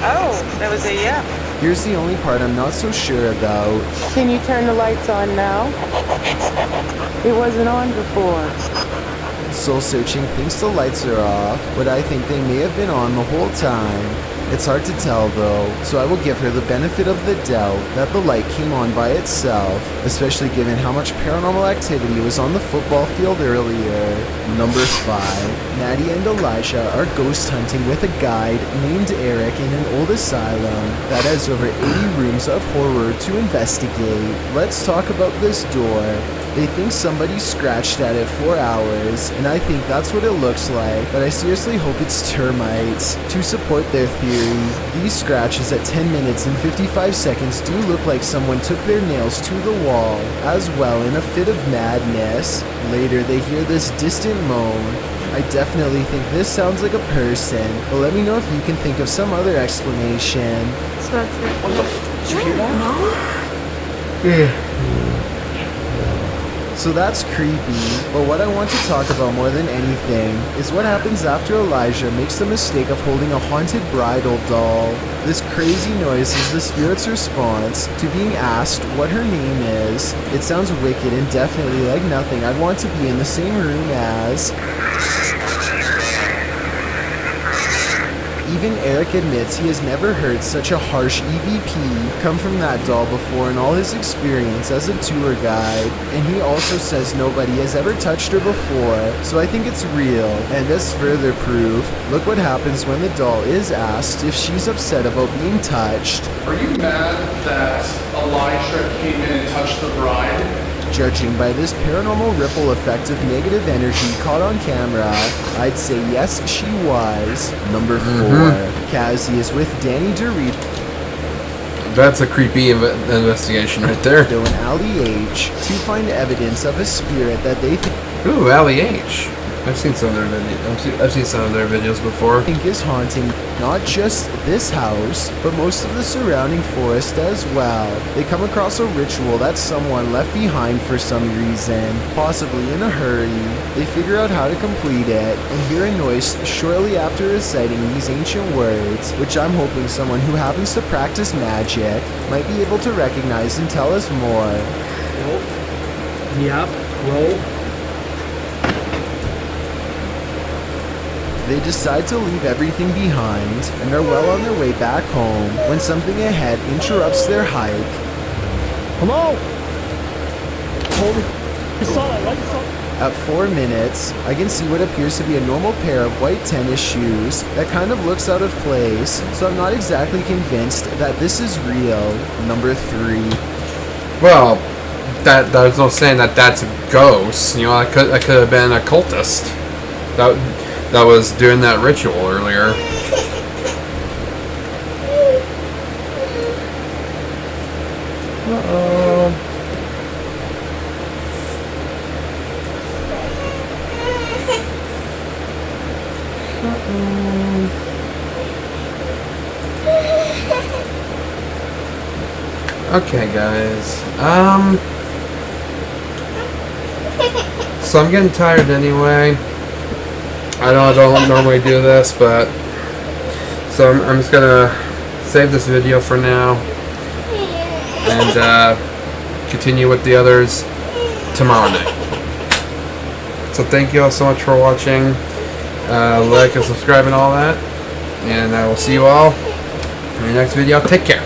Speaker 12: Oh, that was a yeah.
Speaker 2: Here's the only part I'm not so sure about.
Speaker 12: Can you turn the lights on now? It wasn't on before.
Speaker 2: Soul Searching thinks the lights are off, but I think they may have been on the whole time. It's hard to tell though, so I will give her the benefit of the doubt that the light came on by itself, especially given how much paranormal activity was on the football field earlier. Number 5. Maddie and Elijah are ghost hunting with a guide named Eric in an old asylum that has over 80 rooms of horror to investigate. Let's talk about this door. They think somebody scratched at it for hours, and I think that's what it looks like, but I seriously hope it's termites. To support their theory, these scratches at 10 minutes and 55 seconds do look like someone took their nails to the wall, as well in a fit of madness. Later they hear this distant moan. I definitely think this sounds like a person, but let me know if you can think of some other explanation.
Speaker 3: So that's it.
Speaker 9: What the f? Did you hear that?
Speaker 2: Yeah. So that's creepy, but what I want to talk about more than anything is what happens after Elijah makes the mistake of holding a haunted bridal doll. This crazy noise is the spirit's response to being asked what her name is. It sounds wicked and definitely like nothing I'd want to be in the same room as. Even Eric admits he has never heard such a harsh EVP come from that doll before in all his experience as a tour guide, and he also says nobody has ever touched her before, so I think it's real. And as further proof, look what happens when the doll is asked if she's upset about being touched.
Speaker 13: Are you mad that Elijah came in and touched the bride?
Speaker 2: Judging by this paranormal ripple effect of negative energy caught on camera, I'd say yes, she was. Number 4. Cassie is with Danny DeRito.
Speaker 1: That's a creepy investigation right there.
Speaker 2: And Ali H to find evidence of a spirit that they think.
Speaker 1: Ooh, Ali H. I've seen some of their videos. I've seen some of their videos before.
Speaker 2: Think is haunting not just this house, but most of the surrounding forest as well. They come across a ritual that someone left behind for some reason, possibly in a hurry. They figure out how to complete it and hear a noise shortly after reciting these ancient words, which I'm hoping someone who happens to practice magic might be able to recognize and tell us more.
Speaker 6: Yep, roll.
Speaker 2: They decide to leave everything behind and are well on their way back home when something ahead interrupts their hike.
Speaker 6: Hello? Hold it. You saw that, right? You saw
Speaker 2: At 4 minutes, I can see what appears to be a normal pair of white tennis shoes that kind of looks out of place, so I'm not exactly convinced that this is real. Number 3.
Speaker 1: Well, there's no saying that that's a ghost. You know, I could have been a cultist that was doing that ritual earlier. Uh-oh. Okay, guys. So I'm getting tired anyway. I know I don't normally do this, but so I'm just gonna save this video for now and continue with the others tomorrow night. So thank you all so much for watching. Like and subscribe and all that, and I will see you all in the next video. Take care.